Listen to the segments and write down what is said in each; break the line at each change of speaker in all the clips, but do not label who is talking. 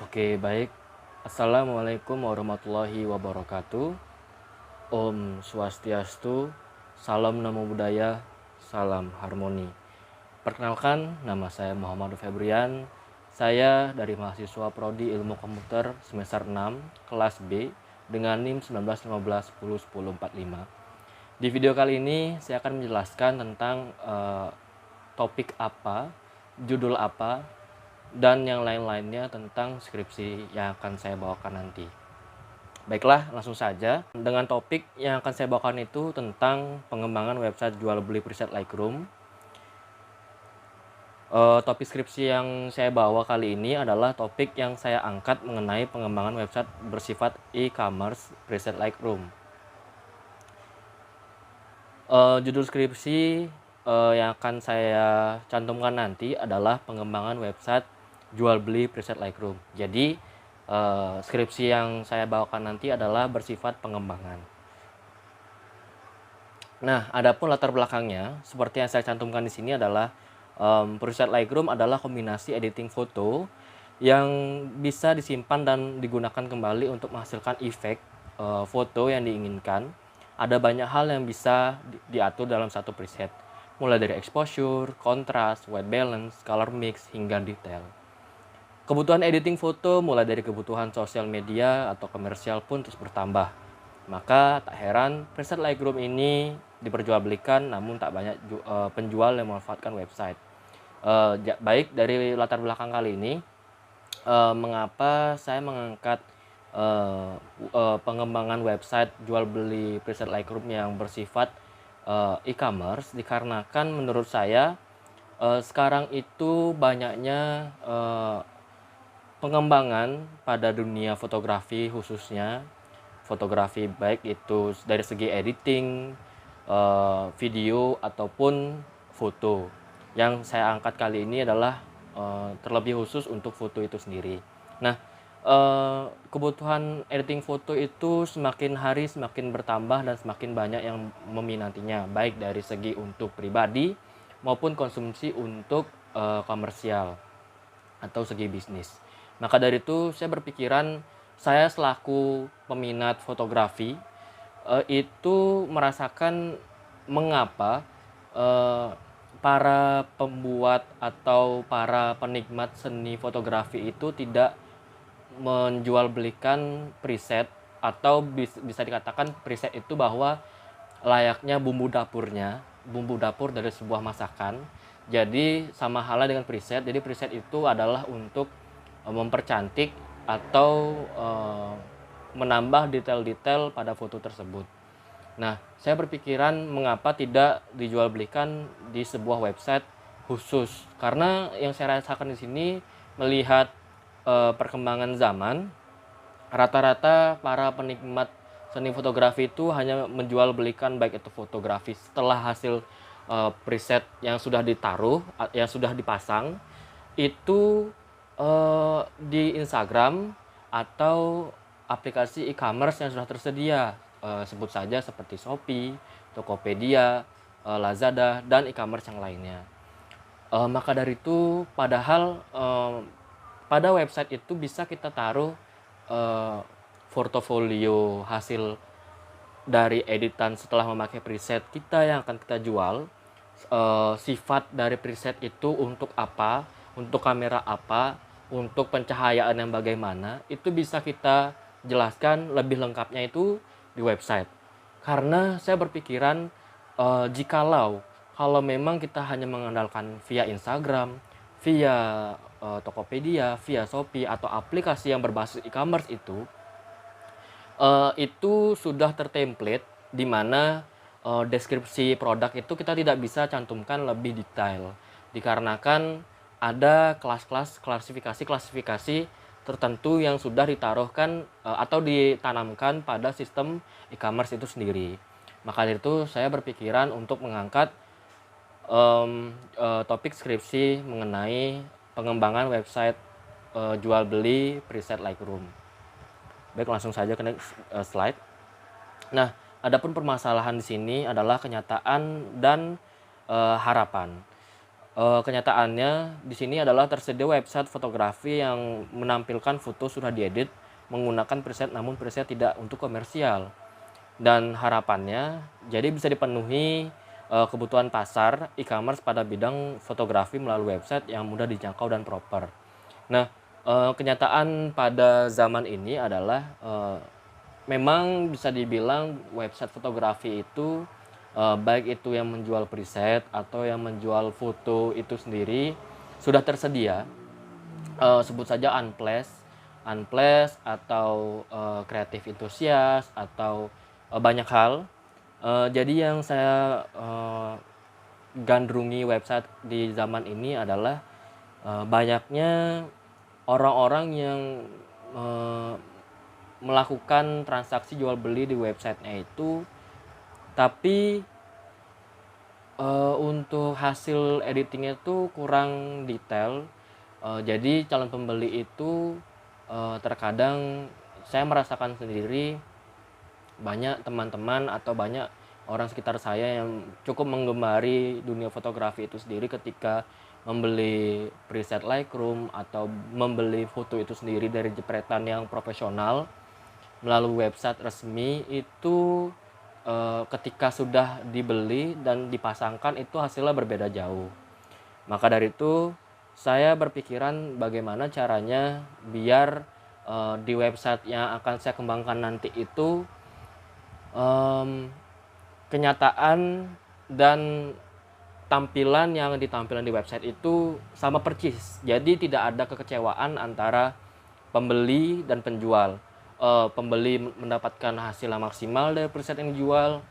Oke, baik. Assalamualaikum warahmatullahi wabarakatuh. Om Swastiastu, salam namo buddhaya, salam harmoni. Perkenalkan, nama saya Muhammad Febrian. Saya dari mahasiswa Prodi Ilmu Komputer semester 6, kelas B, dengan NIM 1915101045. Di video kali ini, saya akan menjelaskan tentang topik apa, judul apa, dan yang lain-lainnya tentang skripsi yang akan saya bawakan nanti. Baiklah, langsung saja. Dengan topik yang akan saya bawakan itu tentang pengembangan website jual beli preset Lightroom. Topik skripsi yang saya bawa kali ini adalah topik yang saya angkat mengenai pengembangan website bersifat e-commerce preset Lightroom. Judul skripsi yang akan saya cantumkan nanti adalah pengembangan website jual beli preset Lightroom. Jadi skripsi yang saya bawakan nanti adalah bersifat pengembangan. Nah, adapun latar belakangnya seperti yang saya cantumkan di sini adalah preset Lightroom adalah kombinasi editing foto yang bisa disimpan dan digunakan kembali untuk menghasilkan efek foto yang diinginkan. Ada banyak hal yang bisa diatur dalam satu preset, mulai dari exposure, kontras, white balance, color mix, hingga detail. Kebutuhan editing foto mulai dari kebutuhan sosial media atau komersial pun terus bertambah. Maka tak heran preset Lightroom ini diperjualbelikan namun tak banyak penjual yang memanfaatkan website. Baik dari latar belakang kali ini, mengapa saya mengangkat pengembangan website jual beli preset Lightroom yang bersifat e-commerce, dikarenakan menurut saya sekarang itu banyaknya pengembangan pada dunia fotografi, khususnya fotografi baik itu dari segi editing, video ataupun foto. Yang saya angkat kali ini adalah terlebih khusus untuk foto itu sendiri. Nah, kebutuhan editing foto itu semakin hari semakin bertambah dan semakin banyak yang meminatinya, baik dari segi untuk pribadi maupun konsumsi untuk komersial atau segi bisnis. Maka dari itu saya berpikiran, saya selaku peminat fotografi itu merasakan mengapa para pembuat atau para penikmat seni fotografi itu tidak menjual belikan preset, atau bisa dikatakan preset itu bahwa layaknya bumbu dapur dari sebuah masakan. Jadi sama halnya dengan preset. Jadi preset itu adalah untuk mempercantik atau menambah detail-detail pada foto tersebut. Nah, saya berpikiran mengapa tidak dijual belikan di sebuah website khusus, karena yang saya rasakan di sini melihat perkembangan zaman, rata-rata para penikmat seni fotografi itu hanya menjual belikan baik itu fotografi setelah hasil preset yang sudah ditaruh, yang sudah dipasang itu di Instagram atau aplikasi e-commerce yang sudah tersedia, sebut saja seperti Shopee, Tokopedia, Lazada, dan e-commerce yang lainnya. Maka dari itu, padahal pada website itu bisa kita taruh portofolio hasil dari editan setelah memakai preset kita yang akan kita jual. Sifat dari preset itu untuk apa, untuk kamera apa, untuk pencahayaan yang bagaimana, itu bisa kita jelaskan lebih lengkapnya itu di website. Karena saya berpikiran jikalau kalau memang kita hanya mengandalkan via Instagram, via Tokopedia, via Shopee atau aplikasi yang berbasis e-commerce itu sudah tertemplate, di mana deskripsi produk itu kita tidak bisa cantumkan lebih detail, dikarenakan ada kelas-kelas klasifikasi tertentu yang sudah ditaruhkan atau ditanamkan pada sistem e-commerce itu sendiri. Maka dari itu saya berpikiran untuk mengangkat topik skripsi mengenai pengembangan website jual beli preset Lightroom. Baik, langsung saja ke next slide. Nah, adapun permasalahan di sini adalah kenyataan dan harapan. kenyataannya di sini adalah tersedia website fotografi yang menampilkan foto sudah diedit menggunakan preset, namun preset tidak untuk komersial. Dan harapannya jadi bisa dipenuhi kebutuhan pasar e-commerce pada bidang fotografi melalui website yang mudah dijangkau dan proper. Nah, kenyataan pada zaman ini adalah memang bisa dibilang website fotografi itu baik itu yang menjual preset atau yang menjual foto itu sendiri sudah tersedia. Sebut saja Unplace atau Creative Enthusiast atau banyak hal. Jadi yang saya gandrungi website di zaman ini adalah banyaknya orang-orang yang melakukan transaksi jual beli di websitenya itu, tapi untuk hasil editingnya itu kurang detail. Jadi calon pembeli itu terkadang saya merasakan sendiri banyak teman-teman atau banyak orang sekitar saya yang cukup menggemari dunia fotografi itu sendiri ketika membeli preset Lightroom atau membeli foto itu sendiri dari jepretan yang profesional melalui website resmi itu ketika sudah dibeli dan dipasangkan itu hasilnya berbeda jauh. Maka dari itu saya berpikiran bagaimana caranya biar di website yang akan saya kembangkan nanti itu kenyataan dan tampilan yang ditampilkan di website itu sama persis. Jadi tidak ada kekecewaan antara pembeli dan penjual. Pembeli mendapatkan hasil yang maksimal dari preset yang dijual,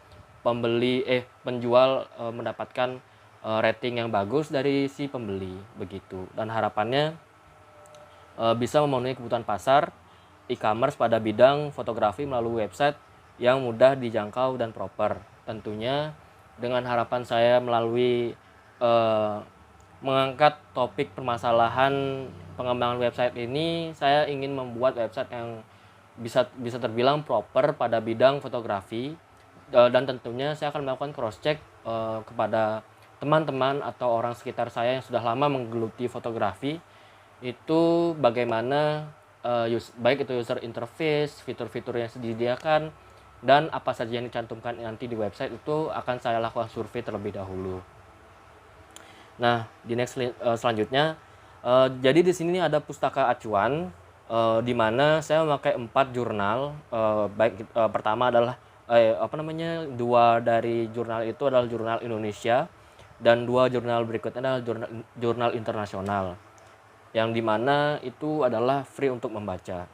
penjual mendapatkan rating yang bagus dari si pembeli begitu. Dan harapannya bisa memenuhi kebutuhan pasar e-commerce pada bidang fotografi melalui website yang mudah dijangkau dan proper. Tentunya dengan harapan saya melalui mengangkat topik permasalahan pengembangan website ini, saya ingin membuat website yang bisa terbilang proper pada bidang fotografi, dan tentunya saya akan melakukan cross check kepada teman-teman atau orang sekitar saya yang sudah lama menggeluti fotografi itu bagaimana baik itu user interface, fitur-fitur yang disediakan, dan apa saja yang dicantumkan nanti di website itu akan saya lakukan survei terlebih dahulu. Nah, di next selanjutnya, jadi di sini ada pustaka acuan di mana saya memakai 4 jurnal. Baik pertama adalah dua dari jurnal itu adalah jurnal Indonesia dan 2 jurnal berikutnya adalah jurnal internasional. Yang dimana itu adalah free untuk membaca.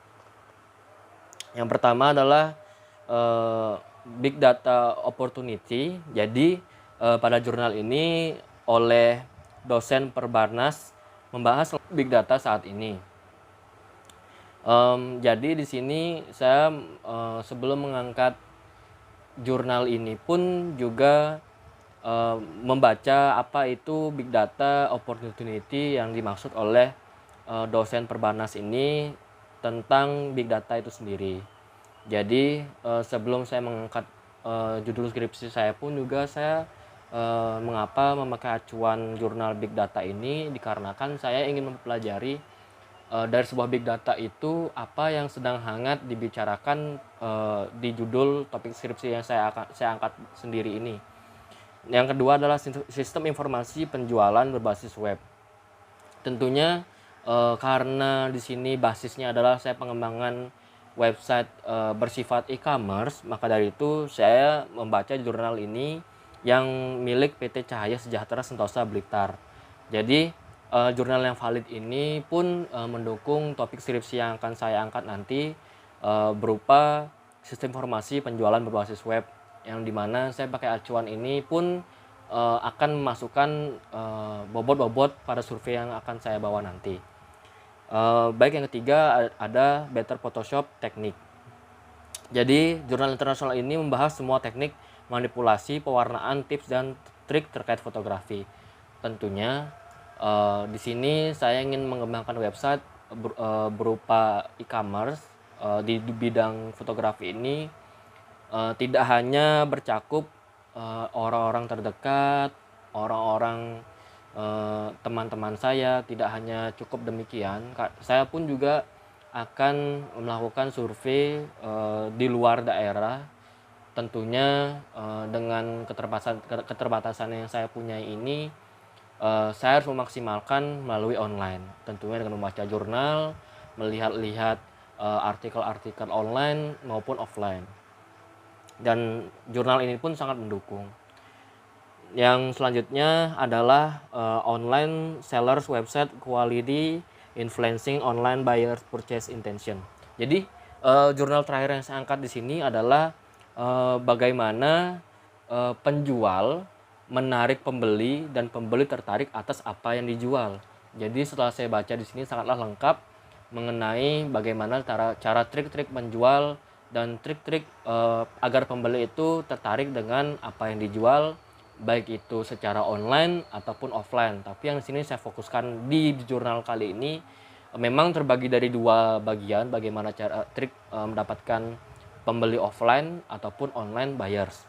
Yang pertama adalah Big Data Opportunity. Jadi pada jurnal ini oleh dosen Perbanas membahas Big Data saat ini. Jadi di sini saya sebelum mengangkat jurnal ini pun juga membaca apa itu Big Data Opportunity yang dimaksud oleh dosen Perbanas ini tentang Big Data itu sendiri. Jadi sebelum saya mengangkat judul skripsi saya pun juga saya mengapa memakai acuan jurnal Big Data ini dikarenakan saya ingin mempelajari dari sebuah Big Data itu apa yang sedang hangat dibicarakan di judul topik skripsi yang saya angkat sendiri ini. Yang kedua adalah sistem informasi penjualan berbasis web. Tentunya karena di sini basisnya adalah saya pengembangan website bersifat e-commerce, maka dari itu saya membaca jurnal ini yang milik PT Cahaya Sejahtera Sentosa Blitar. Jadi jurnal yang valid ini pun mendukung topik skripsi yang akan saya angkat nanti berupa sistem informasi penjualan berbasis web, yang dimana saya pakai acuan ini pun akan memasukkan bobot-bobot pada survei yang akan saya bawa nanti. Baik, yang ketiga ada Better Photoshop Teknik. Jadi jurnal internasional ini membahas semua teknik manipulasi, pewarnaan, tips dan trik terkait fotografi. Tentunya di sini saya ingin mengembangkan website berupa e-commerce di bidang fotografi ini, tidak hanya bercakup orang-orang terdekat, orang-orang teman-teman saya. Tidak hanya cukup demikian, saya pun juga akan melakukan survei di luar daerah. Tentunya dengan keterbatasan yang saya punya ini, saya harus memaksimalkan melalui online. Tentunya dengan membaca jurnal, melihat-lihat artikel-artikel online maupun offline. Dan jurnal ini pun sangat mendukung. Yang selanjutnya adalah online sellers website quality influencing online buyers purchase intention. Jadi jurnal terakhir yang saya angkat di sini adalah bagaimana penjual menarik pembeli dan pembeli tertarik atas apa yang dijual. Jadi setelah saya baca di sini sangatlah lengkap mengenai bagaimana cara trik-trik menjual dan trik-trik agar pembeli itu tertarik dengan apa yang dijual, baik itu secara online ataupun offline. Tapi yang di sini saya fokuskan di jurnal kali ini memang terbagi dari dua bagian, bagaimana cara trik mendapatkan pembeli offline ataupun online buyers.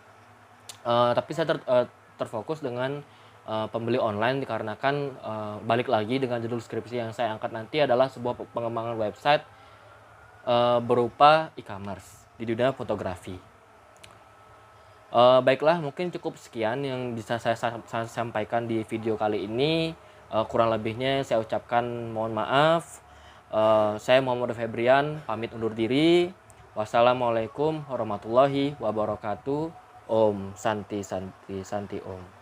Tapi saya terfokus dengan pembeli online dikarenakan balik lagi dengan judul skripsi yang saya angkat nanti adalah sebuah pengembangan website berupa e-commerce di dunia fotografi. Baiklah, mungkin cukup sekian yang bisa saya sampaikan di video kali ini. Kurang lebihnya saya ucapkan mohon maaf. Saya Muhammad Febrian pamit undur diri. Wassalamualaikum warahmatullahi wabarakatuh. Om Santi Santi Santi Om.